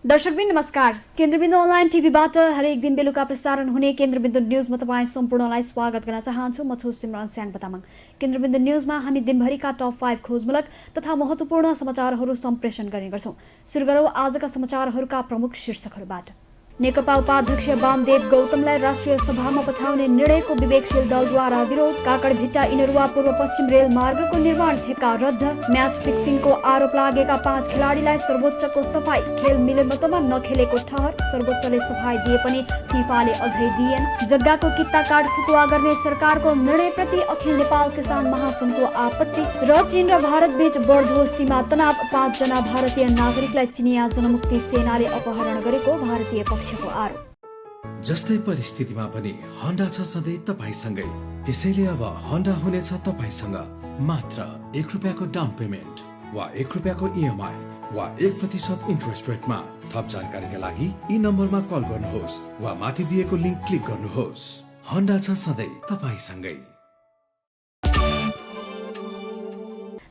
दर्शकबिन नमस्कार। केन्द्रबिन्दु अनलाइन टिभीबाट हरेक दिन बेलुका प्रसारण हुने केन्द्रबिन्दु न्यूजमा तपाईँ सम्पूर्णलाई स्वागत गर्न चाहन्छु। म छु सिमरन स्याङ बतामङ। केन्द्रबिन्दु न्यूजमा हामी दिनभरिका टप 5 खोजमूलक तथा महत्त्वपूर्ण समाचारहरू सम्प्रेषण गर्ने गर्छौं। सुरु गरौँ आजका समाचारहरूका प्रमुख शीर्षकहरूबाट। नेकपा उपाध्यक्ष वामदेव गौतमलाई राष्ट्रिय सभामा पठाउने निर्णयको विवेकशील दलद्वारा विरोध। काकडभिट्टा इनरुवा पूर्व पश्चिम रेल मार्गको निर्माण ठेक्का रद्द। म्याच फिक्सिङको आरोप लागेका 5 खेलाडीलाई सर्वोच्चको सफाई। खेल मिलेमतोमा नखेलेको ठहर। सर्वोच्चले सफाई दिए पनि फिफाले अझै दिएन। जग्गाको किता कार्ड फुकुवा गर्ने सरकारको निर्णयप्रति अखिल नेपाल किसान महासङ्घको आपत्ति। र चीन र भारत बीच बढ्दो सीमा तनाव। 5 जना भारतीय नागरिकलाई चिनिया जनमुक्ति सेनाले अपहरण गरेको भारतीय पक्षको आरोप। जस्तै परिस्थितिमा पनि होन्डा छ सधैँ तपाईसँगै। त्यसैले अब होन्डा हुनेछ तपाईसँग मात्र 1 रुपियाँको डाउन पेमेन्ट वा 1 रुपियाँको इएमआई वा 1% इन्ट्रेस्ट रेटमा। थप जानकारीका लागि यी नम्बरमा कल गर्नुहोस् वा माथि दिएको लिङ्क क्लिक गर्नुहोस्। होन्डा छ सधैँ तपाईसँगै।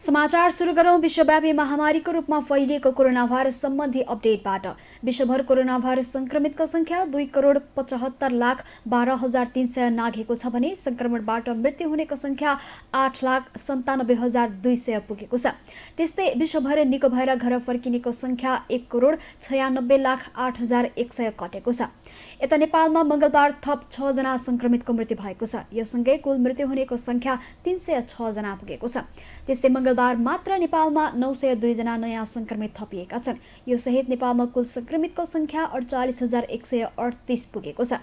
समाचार सुरु गरौँ विश्वव्यापी महामारीको रूपमा फैलिएको कोरोना भाइरस सम्बन्धी अपडेटबाट। विश्वभर कोरोना भाइरस संक्रमितको संख्या 2,75,12,300 नाघेको छ भने संक्रमणबाट मृत्यु हुनेको संख्या 8,97,200 पुगेको छ। त्यस्तै विश्वभर निको भएर घर फर्किनेको संख्या 1,96,08,100 कटेको छ। यता नेपालमा मंगलबार थप 6 जना संक्रमितको मृत्यु भएको छ। यससँगै कुल मृत्यु हुनेको संख्या 306 जना पुगेको छ। त्यस्तै मंगलबार मात्र नेपालमा 902 जना नयाँ संक्रमित थपिएका छन्। यो सहित नेपालमा कुल संक्रमितको संख्या 48,138 पुगेको छ।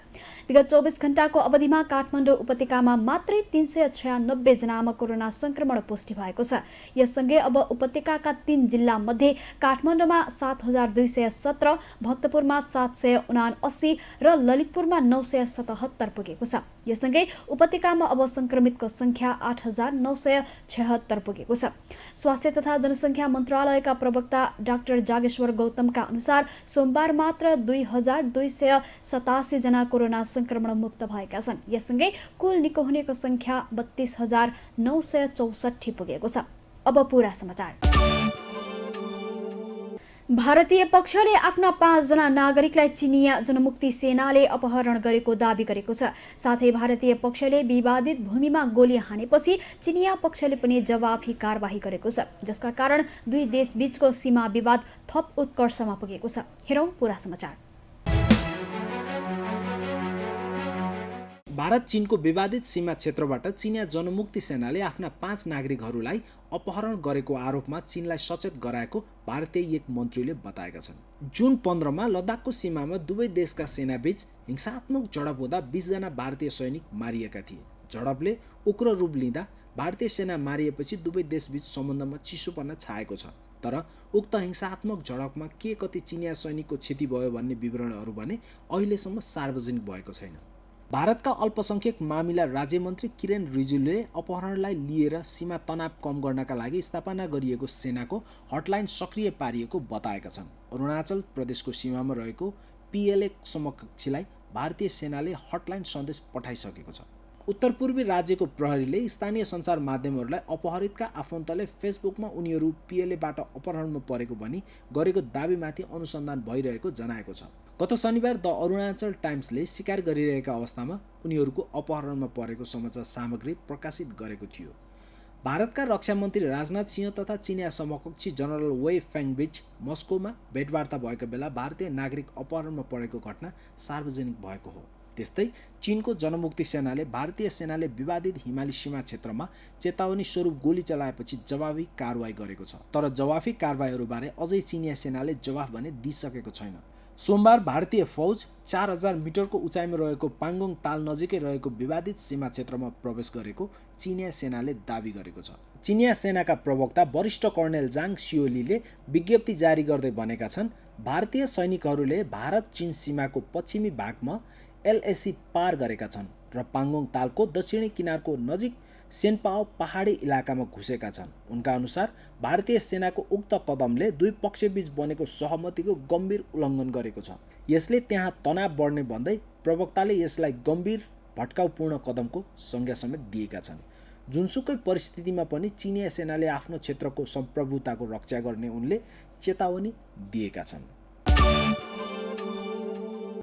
विगत 24 घण्टाको अवधिमा काठमाडौँ उपत्यकामा मात्रै 396 जनामा कोरोना संक्रमण पुष्टि भएको छ। यससँगै अब उपत्यकाका 3 जिल्ला मध्ये काठमाडौँमा 7,217, भक्तपुरमा 779 र ललितपुरमा 977 पुगेको छ। यससँगै उपत्यकामा अब संक्रमितको संख्या 8,976 पुगेको छ। स्वास्थ्य तथा जनसङ्ख्या मन्त्रालयका प्रवक्ता डाक्टर जागेश्वर गौतमका अनुसार सोमबार मात्र 2,287 जना कोरोना संक्रमण मुक्त भएका छन्। यससँगै कुल निको हुनेको संख्या 32,964 पुगेको छ। अब पूरा समाचार। भारतीय पक्षले आफ्ना 5 जना नागरिकलाई चिनिया जनमुक्ति सेनाले अपहरण गरेको दावी गरेको छ। साथै भारतीय पक्षले विवादित भूमिमा गोली हानेपछि चिनिया पक्षले पनि जवाफी कारबाही गरेको छ, जसका कारण दुई देश बीचको सीमा विवाद थप उत्कर्षमा पुगेको छ। हेरौं पूरा समाचार। भारत चीनको विवादित सीमा क्षेत्रबाट चिनिया जनमुक्ति सेनाले आफ्ना 5 नागरिकहरूलाई अपहरण गरेको आरोपमा चीनलाई सचेत गराएको भारतीय एक मन्त्रीले बताएका छन्। जुन 15 मा लद्दाखको सीमामा दुवै देशका सेनाबीच हिंसात्मक झडप हुँदा 20 जना भारतीय सैनिक मारिएका थिए। झडपले उग्र रूप लिँदा भारतीय सेना मारिएपछि दुवै देशबीच सम्बन्धमा चिसोपना छाएको छ। तर उक्त हिंसात्मक झडपमा के कति चिनिया सैनिकको क्षति भयो भन्ने विवरणहरू भने अहिलेसम्म सार्वजनिक भएको छैन। भारतका अल्पसंख्यक मामिला राज्यमन्त्री किरेन रिजिजुले अपहरणलाई लिएर सीमा तनाव कम गर्नका लागि स्थापना गरिएको सेनाको हटलाइन सक्रिय पारिएको बताएका छन्। अरुणाचल प्रदेशको सीमामा रहेको PLA समकक्षीलाई भारतीय सेनाले हटलाइन सन्देश पठाइसकेको छ। उत्तर पूर्वी राज्यको प्रहरीले स्थानीय सञ्चार माध्यमहरूलाई अपहरितका आफन्तले फेसबुकमा उनीहरू PLAबाट अपहरणमा परेको भनी गरेको दाबीमाथि अनुसन्धान भइरहेको जनाएको छ। गत शनिबार द अरुणाचल टाइम्सले स्वीकार गरिरहेका अवस्थामा उनीहरूको अपहरणमा परेको समाचार सामग्री प्रकाशित गरेको थियो। भारतका रक्षा मन्त्री राजनाथ सिंह तथा चिनिया समकक्षी जनरल वेइ फेङबीच मस्कोमा भेटवार्ता भएको बेला भारतीय नागरिक अपहरणमा परेको घटना सार्वजनिक भएको हो। त्यस्तै चीनको जनमुक्ति सेनाले भारतीय सेनाले विवादित हिमाली सीमा क्षेत्रमा चेतावनी स्वरूप गोली चलाएपछि जवाफी कारवाही गरेको छ। तर जवाफी कारवाहीहरूबारे अझै चिनिया सेनाले जवाफ भने दिइसकेको छैन। सोमबार भारतीय फौज 4000 मिटरको उचाइमा रहेको पाङ्गोङ ताल नजिकै रहेको विवादित सीमा क्षेत्रमा प्रवेश गरेको चिनिया सेनाले दावी गरेको छ। चिनिया सेनाका प्रवक्ता वरिष्ठ कर्णेल जाङ सियोलीले विज्ञप्ति जारी गर्दै भनेका छन्, भारतीय सैनिकहरूले भारत चीन सीमाको पश्चिमी भागमा LAC पार गरेका छन् र पाङ्गोङ तालको दक्षिणी किनारको नजिक सेनपाओ पहाडी इलाकामा घुसेका छन्। उनका अनुसार भारतीय सेनाको उक्त कदमले दुई पक्षबीच बनेको सहमतिको गम्भीर उल्लङ्घन गरेको छ। यसले त्यहाँ तनाव बढ्ने भन्दै प्रवक्ताले यसलाई गम्भीर भट्काउपूर्ण कदमको संज्ञा समेत दिएका छन्। जुनसुकै परिस्थितिमा पनि चिनिया सेनाले आफ्नो क्षेत्रको सम्प्रभुताको रक्षा गर्ने उनले चेतावनी दिएका छन्।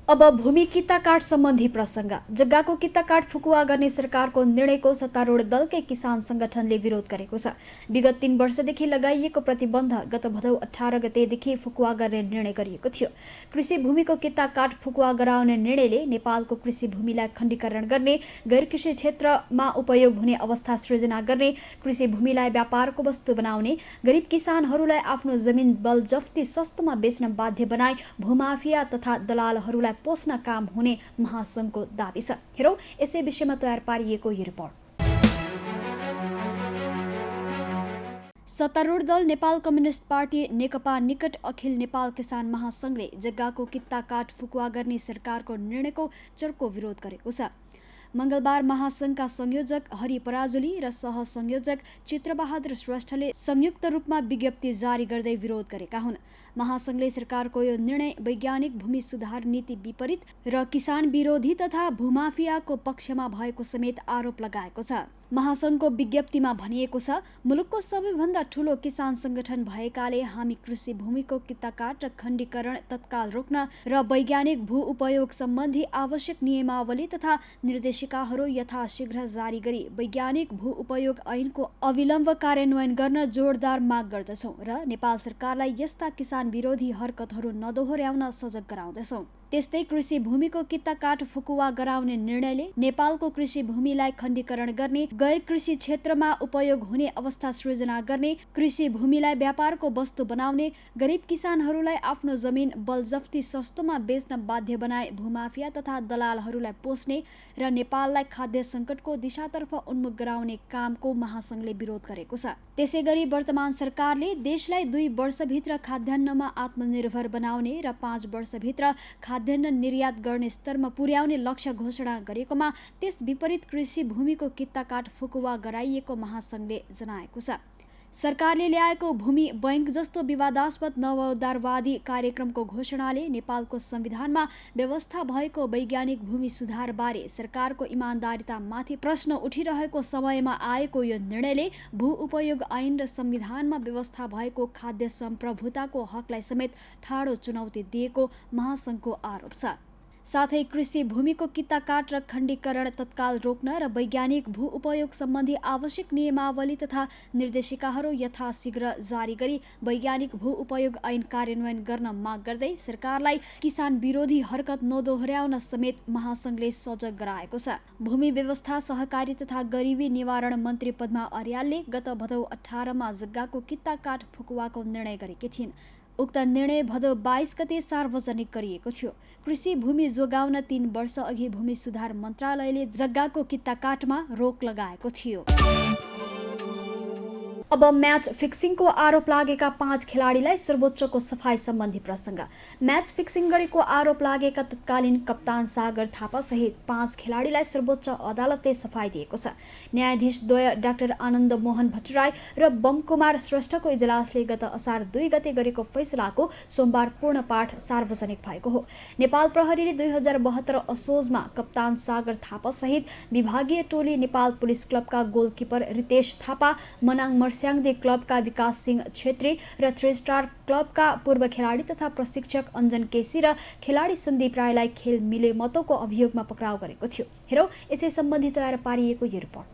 अब भूमि किता काट सम्बन्धी प्रसङ्ग। जग्गाको किता काट फुकुवा गर्ने सरकारको निर्णयको सत्तारूढ दलकै किसान संगठनले विरोध गरेको छ। विगत 3 वर्षदेखि लगाइएको प्रतिबन्ध गत भदौ 18 गतेदेखि फुकुवा गर्ने निर्णय गरिएको थियो। कृषि भूमिको किता काट फुकुवा गराउने निर्णयले नेपालको कृषि भूमिलाई खण्डीकरण गर्ने, गैर कृषि क्षेत्रमा उपयोग हुने अवस्था सृजना गर्ने, कृषि भूमिलाई व्यापारको वस्तु बनाउने, गरिब किसानहरूलाई आफ्नो जमिन बलजफ्ती सस्तोमा बेच्न बाध्य बनाई भूमाफिया तथा दलालहरूलाई पोस्न काम हुने महासंघको दाबी छ। हेरौं यसै विषयमा तयार पारिएको यो रिपोर्ट। सत्तारूढ दल नेपाल कम्युनिस्ट पार्टी नेकपा निकट अखिल नेपाल किसान महासंघले जग्गाको कित्ता काट फुकुवा गर्ने सरकारको निर्णयको चर्को विरोध गरेको छ। मंगलबार महासंघका संयोजक हरि पराजुली र सहसंयोजक चित्रबहादुर श्रेष्ठले संयुक्त रूपमा विज्ञप्ति जारी गर्दै विरोध गरेका हुन्। महासंघले सरकारको यो निर्णय वैज्ञानिक भूमि सुधार नीति विपरीत र किसान विरोधी तथा भूमाफियाको पक्षमा भएको समेत आरोप लगाएको छ। महासंघको विज्ञप्तिमा भनिएको छ, मुलुकको सबैभन्दा ठूलो किसान संगठन भएकाले हामी कृषि भूमिको कित्ताकाट र खण्डीकरण तत्काल रोक्न र वैज्ञानिक भू उपयोग सम्बन्धी आवश्यक नियमावली तथा निर्देशिकाहरू यथाशीघ्र जारी गरी वैज्ञानिक भू उपयोग ऐनको अविलम्ब कार्यान्वयन गर्न जोडदार माग गर्दछौँ र नेपाल सरकारलाई यस्ता किसान विरोधी हरकतहरू नदोहोर्याउन सजग गराउँदछौँ। त्यस्तै कृषि भूमिको कित्ता काट फुकुवा गराउने निर्णयले नेपालको कृषि भूमिलाई खण्डीकरण गर्ने, गैर कृषि क्षेत्रमा उपयोग हुने अवस्था सृजना गर्ने, कृषि भूमिलाई व्यापारको वस्तु बनाउने, गरिब किसानहरूलाई आफ्नो जमिन बलजफ्ती सस्तोमा बेच्न बाध्य बनाए भूमाफिया तथा दलालहरूलाई पोस्ने र नेपाललाई खाद्य सङ्कटको दिशातर्फ उन्मुख गराउने कामको महासंघले विरोध गरेको छ। त्यसैगरी वर्तमान सरकारले देशलाई 2 वर्षभित्र खाद्यान्नमा आत्मनिर्भर बनाउने र 5 वर्षभित्र खाद्यान्न निर्यात गर्ने स्तरमा पुर्याउने लक्ष्य घोषणा गरेकोमा त्यस विपरीत कृषि भूमिको कित्ता काट फुकुवा गराइएको महासंघले जनाएको छ। सरकारले ल्याएको भूमि बैंक जस्तो विवादास्पद नवोदारवादी कार्यक्रमको घोषणाले नेपालको संविधानमा व्यवस्था भएको वैज्ञानिक भूमि सुधारबारे सरकारको इमान्दारितामाथि प्रश्न उठिरहेको समयमा आएको यो निर्णयले भू उपयोग ऐन र संविधानमा व्यवस्था भएको खाद्य सम्प्रभुताको हकलाई समेत ठाडो चुनौती दिएको महासंघको आरोप छ। साथै कृषि भूमिको कित्ता काट र खण्डीकरण तत्काल रोक्न र वैज्ञानिक भू उपयोग सम्बन्धी आवश्यक नियमावली तथा निर्देशिकाहरू यथाशीघ्र जारी गरी वैज्ञानिक भू उपयोग ऐन कार्यान्वयन गर्न माग गर्दै सरकारलाई किसान विरोधी हरकत नदोहोर्याउन समेत महासंघले सजग गराएको छ। भूमि व्यवस्था, सहकारी तथा गरिबी निवारण मन्त्री पद्मा अर्यालले गत भदौ 18 मा जग्गाको कित्ता काट फुकुवाको निर्णय गरेकी थिइन्। उक्त निर्णय भदौ 22 गते सार्वजनिक गरिएको थियो। कृषि भूमि जोगाउन 3 वर्ष अघि भूमि सुधार मन्त्रालयले जग्गाको कित्ता काटमा रोक लगाएको थियो। अब म्याच फिक्सिङको आरोप लागेका 5 खेलाडीलाई सर्वोच्चको सफाई सम्बन्धी प्रसङ्ग। म्याच फिक्सिङ गरेको आरोप लागेका तत्कालीन कप्तान सागर थापा सहित 5 खेलाडीलाई सर्वोच्च अदालतले सफाई दिएको छ। न्यायाधीश द्वय डाक्टर आनन्द मोहन भट्टराई र बमकुमार श्रेष्ठको इजलासले गत असार 2 गते गरेको फैसलाको सोमबार पूर्ण पाठ सार्वजनिक भएको हो। नेपाल प्रहरीले 2072 असोजमा कप्तान सागर थापा सहित विभागीय टोली नेपाल पुलिस क्लबका गोलकिपर रितेश थापा, मनाङ स्याङदे क्लबका विकास सिंह छेत्री र 3 स्टार क्लबका पूर्व खेलाडी तथा प्रशिक्षक अञ्जन केसी र खेलाडी सन्दीप राईलाई खेल मिले मतोको अभियोगमा पक्राउ गरेको थियो। हेरौं यसै सम्बन्धी तयार पारिएको यो रिपोर्ट।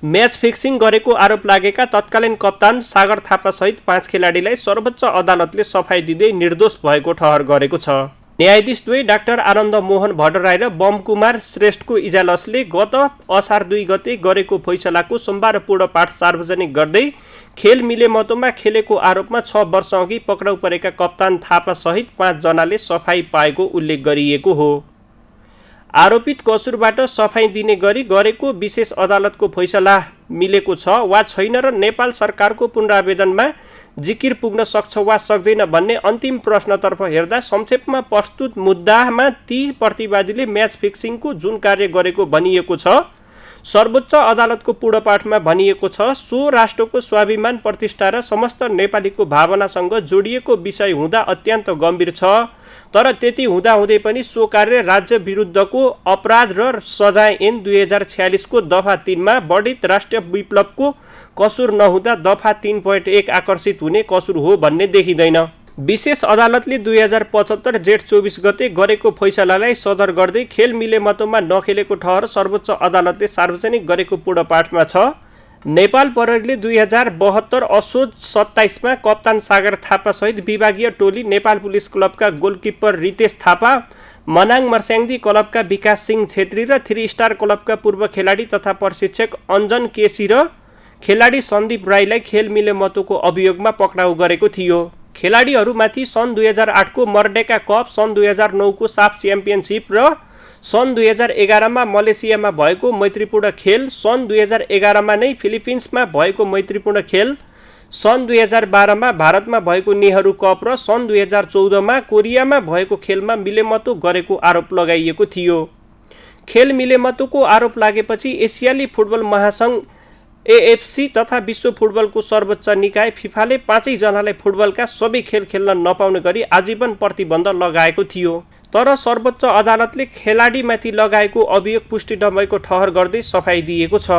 म्याच फिक्सिङ गरेको आरोप लागेका तत्कालीन कप्तान सागर थापा सहित 5 खेलाडीलाई सर्वोच्च अदालतले सफाई दिँदै निर्दोष भएको ठहर गरेको छ। न्यायाधीश द्वय डाक्टर आनन्द मोहन भट्टराई र बमकुमार श्रेष्ठको इजलासले गत असार 2 गते गरेको फैसलाको सोमबार पूर्ण पाठ सार्वजनिक गर्दै खेल मिलेमतोमा खेलेको आरोपमा 6 वर्ष अघि पक्राउ परेका कप्तान थापा सहित 5 जनाले सफाई पाएको उल्लेख गरिएको हो। आरोपित कसुरबाट सफाई दिने गरी गरेको विशेष अदालतको फैसला मिलेको छ वा छैन र नेपाल सरकारको पुनरावेदनमा जिकिर पुग्न सक्छ वा सक्दैन भन्ने अन्तिम प्रश्नतर्फ हेर्दा संक्षेपमा प्रस्तुत मुद्दामा ती प्रतिवादीले म्याच फिक्सिङको जुन कार्य गरेको भनिएको छ, सर्वोच्च अदालतको पूर्णपाठमा भनिएको छ, सो राष्ट्रको स्वाभिमान, प्रतिष्ठा र समस्त नेपालीको भावनासँग जोडिएको विषय हुँदा अत्यन्त गम्भीर छ। तर त्यति हुँदाहुँदै पनि सो कार्य राज्य विरुद्धको अपराध र सजाय ऐन 2046 को दफा 3 मा वर्णित राष्ट्रिय विप्लवको कसुर नहुँदा दफा 3.1 आकर्षित हुने कसुर हो भन्ने देखिँदैन। विशेष अदालतले 2075 जेठ 24 गते गरेको फैसलालाई सदर गर्दै खेल मिलेमतोमा नखेलेको ठहर सर्वोच्च अदालतले सार्वजनिक गरेको पूर्णपाठमा छ। नेपाल प्रहरीले 2072 असोज 27मा कप्तान सागर थापासहित विभागीय टोली नेपाल पुलिस क्लबका गोलकिपर रितेश थापा, मनाङ मर्स्याङ्दी क्लबका विकास सिंह छेत्री र 3 स्टार क्लबका पूर्व खेलाडी तथा प्रशिक्षक अञ्जन केसी र खेलाडी सन्दीप राईलाई खेल मिलेमतोको अभियोगमा पक्राउ गरेको थियो। खेलाडीहरूमाथि सन् 2008को मर्डेका कप, सन् 2009 को साफ च्याम्पियनसिप र सन् 2011मा मलेसियामा भएको मैत्रीपूर्ण खेल, सन् 2011मा नै फिलिपिन्समा भएको मैत्रीपूर्ण खेल, सन् 2012मा भारतमा भएको नेहरू कप र सन् 2014मा कोरियामा भएको खेलमा मिलेमतो गरेको आरोप लगाइएको थियो। खेल मिलेमतोको आरोप लागेपछि एसियाली फुटबल महासङ्घ एएफसी तथा विश्व फुटबलको सर्वोच्च निकाय फिफाले 5 जनालाई फुटबलका सबै खेल खेल्न नपाउने गरी आजीवन प्रतिबन्ध लगाएको थियो। तर सर्वोच्च अदालतले खेलाडीमाथि लगाएको अभियोग पुष्टि नभएको ठहर गर्दै सफाई दिएको छ।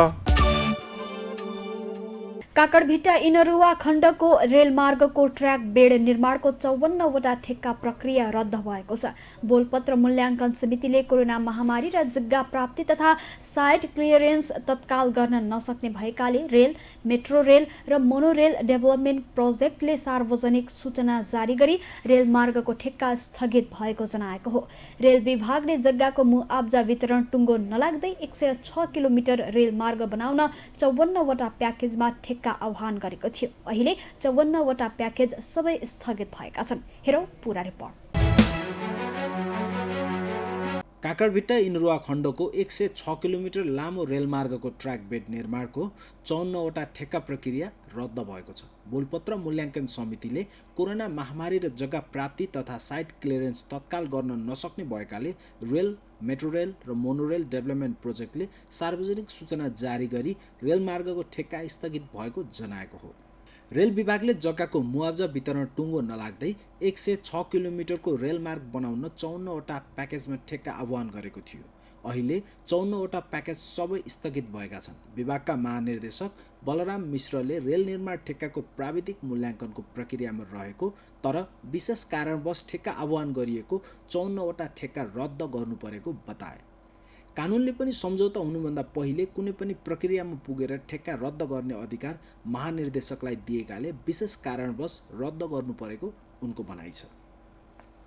काकडभिट्टा इनरुवा खण्डको रेलमार्गको ट्र्याक बेड निर्माणको 54वटा ठेक्का प्रक्रिया रद्द भएको छ। बोलपत्र मूल्याङ्कन समितिले कोरोना महामारी र जग्गा प्राप्ति तथा साइट क्लियरेन्स तत्काल गर्न नसक्ने भएकाले रेल, मेट्रो रेल र मोनोरेल डेभलपमेन्ट प्रोजेक्टले सार्वजनिक सूचना जारी गरी रेलमार्गको ठेक्का स्थगित भएको जनाएको हो। रेल विभागले जग्गाको मुआब्जा वितरण टुङ्गो नलाग्दै 106 किलोमिटर रेलमार्ग बनाउन 54वटा प्याकेजमा ठेक्का आह्वान गरेको थियो। अहिले 54वटा प्याकेज सबै स्थगित भएका छन्। हेरौँ पूरा रिपोर्ट। काकडभिट्टा इनरुवा खण्डको 106 किलोमिटर लामो रेलमार्गको ट्र्याक बेड निर्माणको 54वटा ठेक्का प्रक्रिया रद्द भएको छ। बोलपत्र मूल्याङ्कन समितिले कोरोना महामारी र जग्गा प्राप्ति तथा साइट क्लियरेन्स तत्काल गर्न नसक्ने भएकाले रेल, मेट्रो रेल र मोनोरेल डेभलपमेन्ट प्रोजेक्टले सार्वजनिक सूचना जारी गरी रेलमार्गको ठेक्का स्थगित भएको जनाएको हो। रेल विभागले जग्गाको मुआब्जा वितरण टुङ्गो नलाग्दै 106 किलोमिटरको रेलमार्ग बनाउन 54वटा प्याकेजमा ठेक्का आह्वान गरेको थियो। अहिले 54वटा प्याकेज सबै स्थगित भएका छन्। विभागका महानिर्देशक बलराम मिश्रले रेल निर्माण ठेक्काको प्राविधिक मूल्याङ्कनको प्रक्रियामा रहेको तर विशेष कारणवश ठेक्का आह्वान गरिएको 54वटा ठेक्का रद्द गर्नु परेको बताए। कानुनले पनि सम्झौता हुनुभन्दा पहिले कुनै पनि प्रक्रियामा पुगेर ठेक्का रद्द गर्ने अधिकार महानिर्देशकलाई दिएकाले विशेष कारणवश रद्द गर्नु परेको उनको भनाइ छ।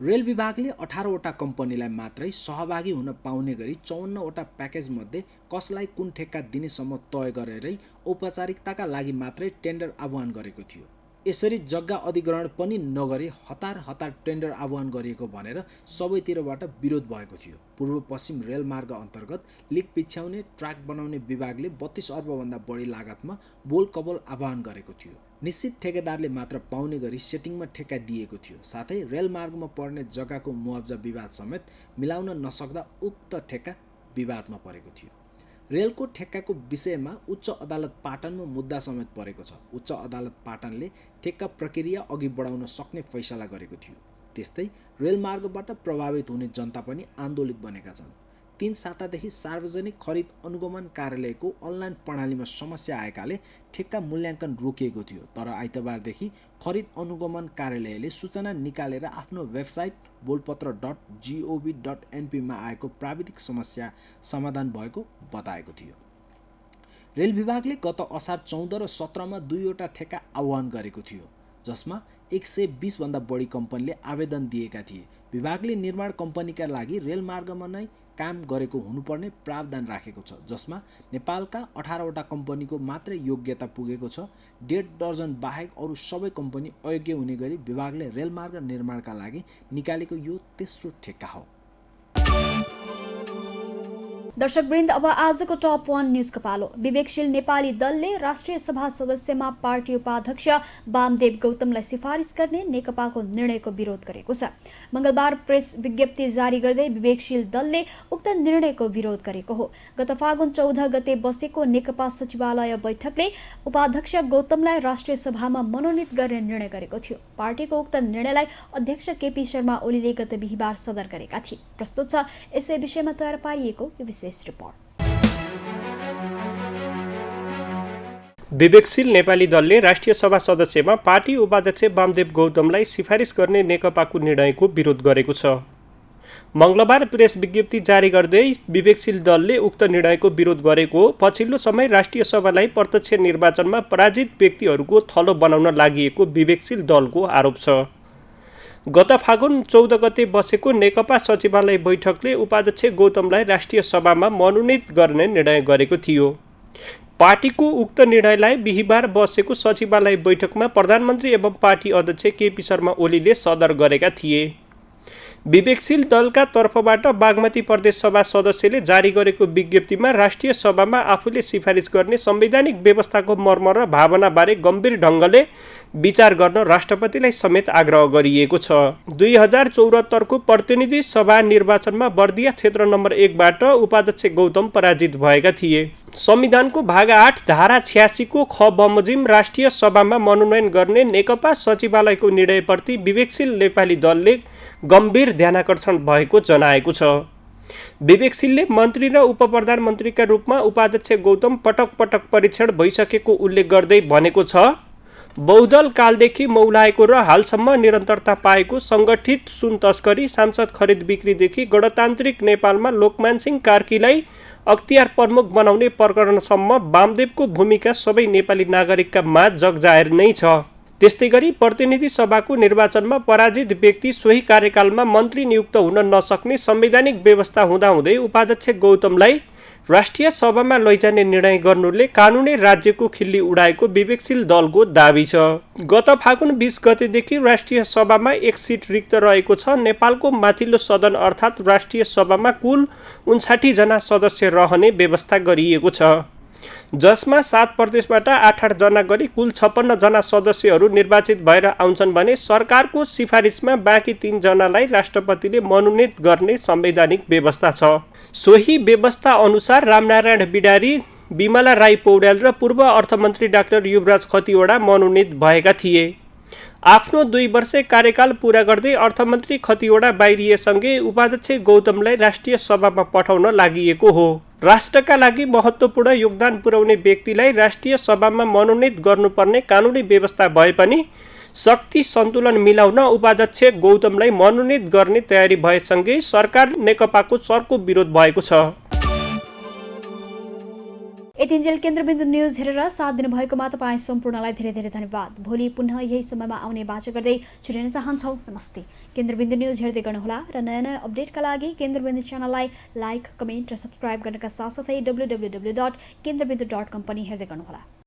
रेल विभागले 18वटा कम्पनीलाई मात्रै सहभागी हुन पाउने गरी 54वटा प्याकेजमध्ये कसलाई कुन ठेक्का दिनेसम्म तय गरेरै औपचारिकताका लागि मात्रै टेन्डर आह्वान गरेको थियो। यसरी जग्गा अधिग्रहण पनि नगरी हतार टेन्डर आह्वान गरिएको भनेर सबैतिरबाट विरोध भएको थियो। पूर्व पश्चिम रेलमार्ग अन्तर्गत लिक पिछ्याउने ट्र्याक बनाउने विभागले 32 अर्बभन्दा बढी लागतमा बोल कबोल आह्वान गरेको थियो। निश्चित ठेकेदारले मात्र पाउने गरी सेटिङमा ठेक्का दिएको थियो। साथै रेलमार्गमा पर्ने जग्गाको मुआब्जा विवाद समेत मिलाउन नसक्दा उक्त ठेक्का विवादमा परेको थियो। रेलको ठेक्काको विषयमा उच्च अदालत पाटनमा मुद्दा समेत परेको छ। उच्च अदालत पाटनले ठेक्का प्रक्रिया अघि बढाउन सक्ने फैसला गरेको थियो। त्यस्तै रेलमार्गबाट प्रभावित हुने जनता पनि आन्दोलित बनेका छन्। 3 सातादेखि सार्वजनिक खरिद अनुगमन कार्यालयको अनलाइन प्रणालीमा समस्या आएकाले ठेक्का मूल्याङ्कन रोकिएको थियो। तर आइतबारदेखि खरिद अनुगमन कार्यालयले सूचना निकालेर आफ्नो वेबसाइट bolpatra.gov.np मा आएको प्राविधिक समस्या समाधान भएको बताएको थियो। रेल विभागले गत असार 14 र 17 मा 2वटा ठेक्का आह्वान गरेको थियो, जसमा 120 भन्दा बढी कम्पनीले आवेदन दिएका थिए। विभागले निर्माण कम्पनीका लागि रेलमार्गमा नै काम गरेको हुनुपर्ने प्रावधान राखेको छ, जसमा नेपालका 18वटा कम्पनीको मात्रै योग्यता पुगेको छ। 1.5 दर्जन बाहेक अरू सबै कम्पनी अयोग्य हुने गरी विभागले रेलमार्ग निर्माणका लागि निकालेको यो तेस्रो ठेक्का हो। दर्शकवृन्द, अब आजको टप 1 न्यूजको पालो। विवेकशील नेपाली दलले राष्ट्रिय सभा सदस्यमा पार्टी उपाध्यक्ष वामदेव गौतमलाई सिफारिस गर्ने नेकपाको निर्णयको विरोध गरेको छ। मंगलबार प्रेस विज्ञप्ति जारी गर्दै विवेकशील दलले उक्त निर्णयको विरोध गरेको हो। गत फागुन 14 गते बसेको नेकपा सचिवालय बैठकले उपाध्यक्ष गौतमलाई राष्ट्रिय सभामा मनोनित गर्ने निर्णय गरेको थियो। पार्टीको उक्त निर्णयलाई अध्यक्ष केपी शर्मा ओलीले गत बिहीबार सदर गरेका थिए। प्रस्तुत छ यसै विषयमा तयार पारिएको यो विशेष रिपोर्ट। विवेकशील नेपाली दलले राष्ट्रिय सभा सदस्यमा पार्टी उपाध्यक्ष वामदेव गौतमलाई सिफारिस गर्ने नेकपाको निर्णयको विरोध गरेको छ। मङ्गलबार प्रेस विज्ञप्ति जारी गर्दै विवेकशील दलले उक्त निर्णयको विरोध गरेको पछिल्लो समय राष्ट्रिय सभालाई प्रत्यक्ष निर्वाचनमा पराजित व्यक्तिहरूको थलो बनाउन लागि विवेकशील दलको आरोप छ। गत फागुन 14 गते बसेको नेकपा सचिवालय बैठकले उपाध्यक्ष गौतमलाई राष्ट्रिय सभामा मनोनित गर्ने निर्णय गरेको थियो। पार्टीको उक्त निर्णयलाई बिहिबार बसेको सचिवालय बैठकमा प्रधानमन्त्री एवं पार्टी अध्यक्ष केपी शर्मा ओलीले सदर गरेका थिए। विवेकशील दलका तर्फबाट बागमती प्रदेश सभा सदस्यले जारी गरेको विज्ञप्तिमा राष्ट्रिय सभामा आफूले सिफारिस गर्ने संवैधानिक व्यवस्थाको मर्म र भावनाबारे गम्भीर ढङ्गले विचार गर्न राष्ट्रपतिलाई समेत आग्रह गरिएको छ। 2074 को प्रतिनिधि सभा निर्वाचनमा बर्दिया क्षेत्र नम्बर 1 बाट उपाध्यक्ष गौतम पराजित भएका थिए। संविधानको भाग 8 धारा 86 को ख बमोजिम राष्ट्रिय सभामा मनोनयन गर्ने नेकपा सचिवालयको निर्णयप्रति विवेकशील नेपाली दलले गम्भीर ध्यानाकर्षण भएको जनाएको छ। विवेकशीलले मन्त्री र उपप्रधानमन्त्रीका रूपमा उपाध्यक्ष गौतम पटक पटक परीक्षण भइसकेको उल्लेख गर्दै भनेको छ, बहुदल कालदेखि मौलाएको र हालसम्म निरन्तरता पाएको सङ्गठित सुन तस्करी, सांसद खरिद बिक्रीदेखि गणतान्त्रिक नेपालमा लोकमान सिंह कार्कीलाई अख्तियार प्रमुख बनाउने प्रकरणसम्म वामदेवको भूमिका सबै नेपाली नागरिकका माझ जगजाहेर नै छ। त्यस्तै गरी प्रतिनिधि सभाको निर्वाचनमा पराजित व्यक्ति सोही कार्यकालमा मन्त्री नियुक्त हुन नसक्ने संवैधानिक व्यवस्था हुँदाहुँदै उपाध्यक्ष गौतमलाई राष्ट्रिय सभामा लैजाने निर्णय गर्नुले कानुनी राज्यको खिल्ली उडाएको विवेकशील दलको दाबी छ। गत फागुन 20 गतेदेखि राष्ट्रिय सभामा 1 सिट रिक्त रहेको छ। नेपालको माथिल्लो सदन अर्थात् राष्ट्रिय सभामा कुल 59 जना सदस्य रहने व्यवस्था गरिएको छ, जसमा 7 प्रदेशबाट 8-8 जना गरी कुल 56 जना सदस्यहरू निर्वाचित भएर आउँछन् भने सरकारको सिफारिसमा बाँकी 3 जनालाई राष्ट्रपतिले मनोनित गर्ने संवैधानिक व्यवस्था छ। सोही व्यवस्था अनुसार रामनारायण बिडारी, बिमला राई पौड्याल र पूर्व अर्थमन्त्री डाक्टर युवराज खतिवडा मनोनित भएका थिए। आफ्नो 2 वर्षे कार्यकाल पूरा गर्दै अर्थमन्त्री खतिवडा बाहिरिएसँगै उपाध्यक्ष गौतमलाई राष्ट्रिय सभामा पठाउन लागिएको हो। राष्ट्रका लागि महत्त्वपूर्ण योगदान पुर्याउने व्यक्तिलाई राष्ट्रिय सभामा मनोनित गर्नुपर्ने कानुनी व्यवस्था भए पनि शक्ति सन्तुलन मिलाउन उपाध्यक्ष गौतमलाई मनोनित गर्ने तयारी भएसँगै सरकार नेकपाको चर्को विरोध भएको छ। यतिन्जेल केन्द्रबिन्दु न्युज हेरेर साथ दिनुभएकोमा तपाईँ सम्पूर्णलाई धेरै धेरै धन्यवाद। भोलि पुनः यही समयमा आउने बाचा गर्दै छुट्याउन चाहन्छौँ। नमस्ते। केन्द्रबिन्दु न्युज हेर्दै गर्नुहोला र नयाँ नयाँ अपडेटका लागि केन्द्रबिन्दु च्यानललाई लाइक, कमेन्ट र सब्सक्राइब गर्नका साथसाथै www.kendrabindu.com पनि हेर्दै गर्नुहोला।